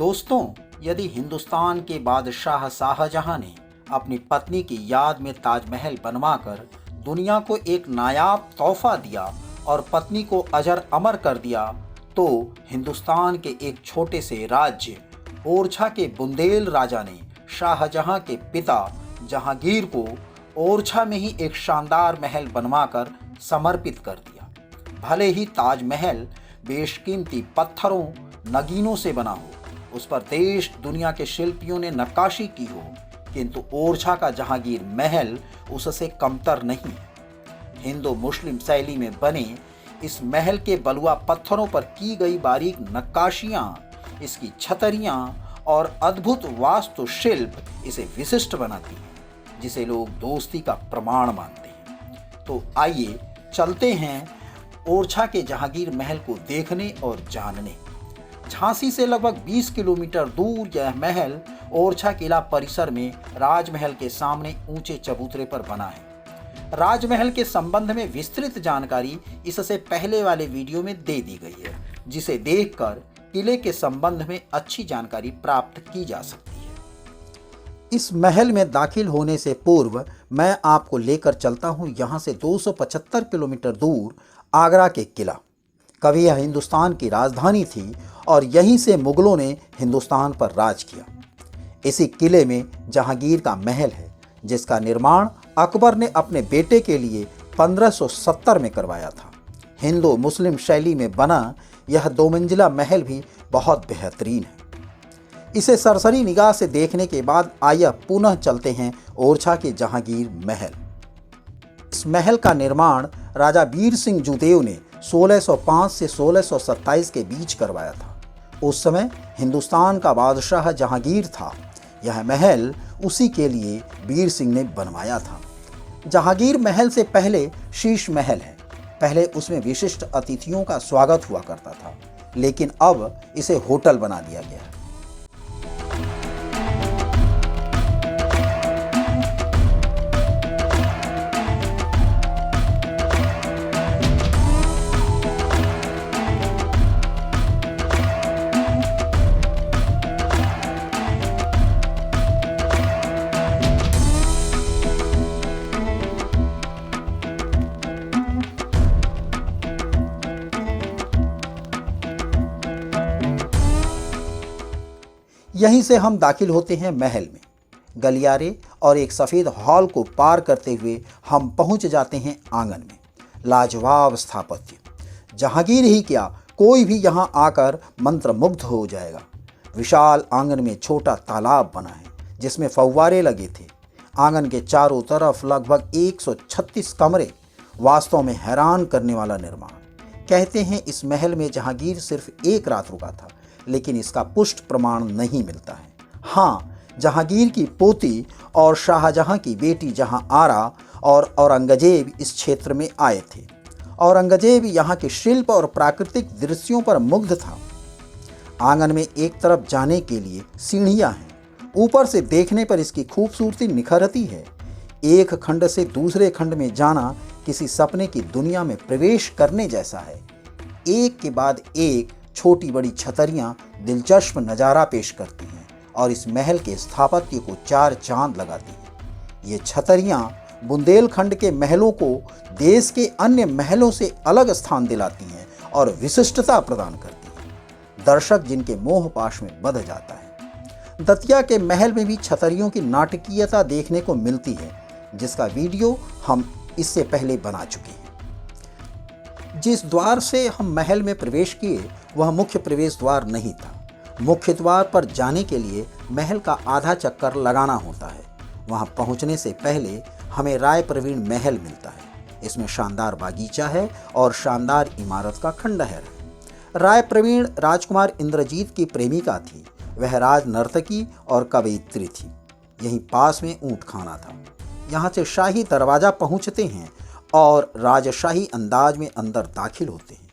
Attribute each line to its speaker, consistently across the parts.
Speaker 1: दोस्तों, यदि हिंदुस्तान के बादशाह शाहजहां ने अपनी पत्नी की याद में ताजमहल बनवाकर दुनिया को एक नायाब तोहफा दिया और पत्नी को अजर अमर कर दिया, तो हिंदुस्तान के एक छोटे से राज्य ओरछा के बुंदेल राजा ने शाहजहां के पिता जहांगीर को ओरछा में ही एक शानदार महल बनवाकर समर्पित कर दिया। भले ही ताजमहल बेशकीमती पत्थरों नगीनों से बना हो, उस पर देश दुनिया के शिल्पियों ने नक्काशी की हो, किंतु ओरछा का जहांगीर महल उससे कमतर नहीं है। हिंदू मुस्लिम शैली में बने इस महल के बलुआ पत्थरों पर की गई बारीक नक्काशियां, इसकी छतरियां और अद्भुत वास्तुशिल्प इसे विशिष्ट बनाती हैं, जिसे लोग दोस्ती का प्रमाण मानते हैं। तो आइए चलते हैं ओरछा के जहांगीर महल को देखने और जानने। झांसी से लगभग 20 किलोमीटर दूर यह महल ओरछा किला परिसर में राजमहल के सामने ऊंचे चबूतरे पर बना है। राजमहल के संबंध में विस्तृत जानकारी इससे पहले वाले वीडियो में दे दी गई है, जिसे देखकर किले के संबंध में अच्छी जानकारी प्राप्त की जा सकती है। इस महल में दाखिल होने से पूर्व मैं आपको लेकर चलता हूं यहां से 275 किलोमीटर दूर आगरा के किला। कभी यह हिंदुस्तान की राजधानी थी और यहीं से मुगलों ने हिंदुस्तान पर राज किया। इसी किले में जहांगीर का महल है, जिसका निर्माण अकबर ने अपने बेटे के लिए 1570 में करवाया था। हिंदू मुस्लिम शैली में बना यह 2 मंजिला महल भी बहुत बेहतरीन है। इसे सरसरी निगाह से देखने के बाद आइए पुनः चलते हैं ओरछा के जहांगीर महल। इस महल का निर्माण राजा वीर सिंह जुदेव ने 1605 से 1627 के बीच करवाया था। उस समय हिंदुस्तान का बादशाह जहांगीर था। यह महल उसी के लिए वीर सिंह ने बनवाया था। जहांगीर महल से पहले शीश महल है। पहले उसमें विशिष्ट अतिथियों का स्वागत हुआ करता था, लेकिन अब इसे होटल बना दिया गया है। यहीं से हम दाखिल होते हैं महल में। गलियारे और एक सफ़ेद हॉल को पार करते हुए हम पहुंच जाते हैं आंगन में। लाजवाब स्थापत्य, जहांगीर ही क्या, कोई भी यहां आकर मंत्रमुग्ध हो जाएगा। विशाल आंगन में छोटा तालाब बना है, जिसमें फव्वारे लगे थे। आंगन के चारों तरफ लगभग 136 कमरे। वास्तव में हैरान करने वाला निर्माण। कहते हैं इस महल में जहांगीर सिर्फ एक रात रुका था, लेकिन इसका पुष्ट प्रमाण नहीं मिलता है। हाँ, जहांगीर की पोती और शाहजहां की बेटी जहां आरा और औरंगजेब इस क्षेत्र में आए थे। औरंगजेब यहाँ के शिल्प और प्राकृतिक दृश्यों पर मुग्ध था। आंगन में एक तरफ जाने के लिए सीढ़ियां हैं। ऊपर से देखने पर इसकी खूबसूरती निखरती है। एक खंड से दूसरे खंड में जाना किसी सपने की दुनिया में प्रवेश करने जैसा है। एक के बाद एक छोटी बड़ी छतरियां दिलचस्प नज़ारा पेश करती हैं और इस महल के स्थापत्य को 4 चांद लगाती हैं। ये छतरियां बुंदेलखंड के महलों को देश के अन्य महलों से अलग स्थान दिलाती हैं और विशिष्टता प्रदान करती हैं। दर्शक जिनके मोह पाश में बंध जाता है। दतिया के महल में भी छतरियों की नाटकीयता देखने को मिलती है, जिसका वीडियो हम इससे पहले बना चुके हैं। जिस द्वार से हम महल में प्रवेश किए वह मुख्य प्रवेश द्वार नहीं था। मुख्य द्वार पर जाने के लिए महल का आधा चक्कर लगाना होता है। वहां पहुंचने से पहले हमें राय प्रवीण महल मिलता है। इसमें शानदार बागीचा है और शानदार इमारत का खंडहर है। राय प्रवीण राजकुमार इंद्रजीत की प्रेमिका थी। वह राज नर्तकी और कवयित्री थी। यहीं पास में ऊंट खाना था। यहाँ से शाही दरवाजा पहुँचते हैं और राजशाही अंदाज में अंदर दाखिल होते हैं।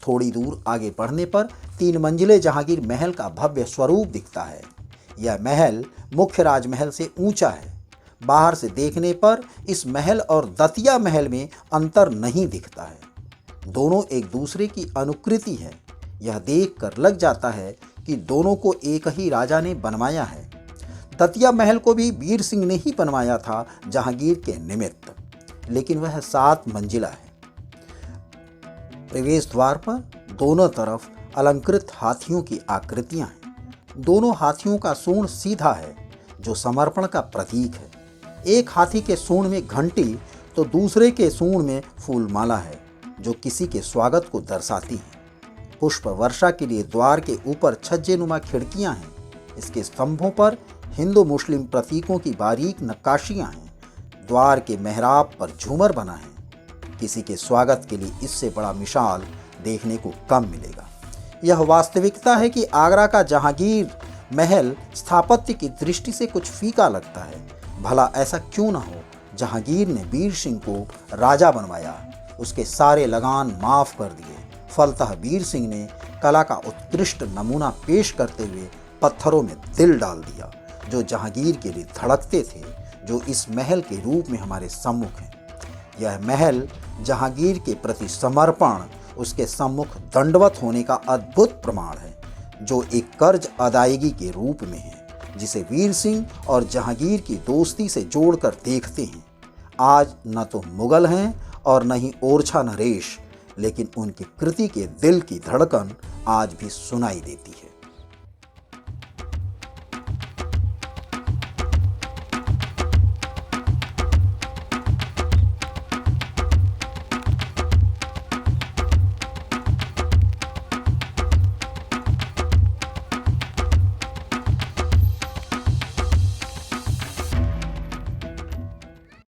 Speaker 1: थोड़ी दूर आगे बढ़ने पर 3 मंजिले जहांगीर महल का भव्य स्वरूप दिखता है। यह महल मुख्य राजमहल से ऊंचा है। बाहर से देखने पर इस महल और दतिया महल में अंतर नहीं दिखता है। दोनों एक दूसरे की अनुकृति है। यह देखकर लग जाता है कि दोनों को एक ही राजा ने बनवाया है। दतिया महल को भी वीर सिंह ने ही बनवाया था जहांगीर के निमित्त, लेकिन वह 7 मंजिला है। प्रवेश द्वार पर दोनों तरफ अलंकृत हाथियों की आकृतियां हैं। दोनों हाथियों का सूंड सीधा है, जो समर्पण का प्रतीक है। एक हाथी के सूंड में घंटी तो दूसरे के सूंड में फूलमाला है, जो किसी के स्वागत को दर्शाती है। पुष्प वर्षा के लिए द्वार के ऊपर छज्जेनुमा खिड़कियां हैं। इसके स्तंभों पर हिंदू मुस्लिम प्रतीकों की बारीक नक्काशियां हैं। द्वार के मेहराब पर झूमर बना है। किसी के स्वागत के लिए इससे बड़ा मिसाल देखने को कम मिलेगा। यह वास्तविकता है कि आगरा का जहांगीर महल स्थापत्य की दृष्टि से कुछ फीका लगता है। भला ऐसा क्यों न हो, जहांगीर ने वीर सिंह को राजा बनवाया, उसके सारे लगान माफ कर दिए। फलतः वीर सिंह ने कला का उत्कृष्ट नमूना पेश करते हुए पत्थरों में दिल डाल दिया, जो जहांगीर के लिए धड़कते थे, जो इस महल के रूप में हमारे सम्मुख हैं। यह महल जहांगीर के प्रति समर्पण, उसके सम्मुख दंडवत होने का अद्भुत प्रमाण है, जो एक कर्ज अदायगी के रूप में है, जिसे वीर सिंह और जहांगीर की दोस्ती से जोड़कर देखते हैं। आज न तो मुगल हैं और न ही ओरछा नरेश, लेकिन उनकी कृति के दिल की धड़कन आज भी सुनाई देती है।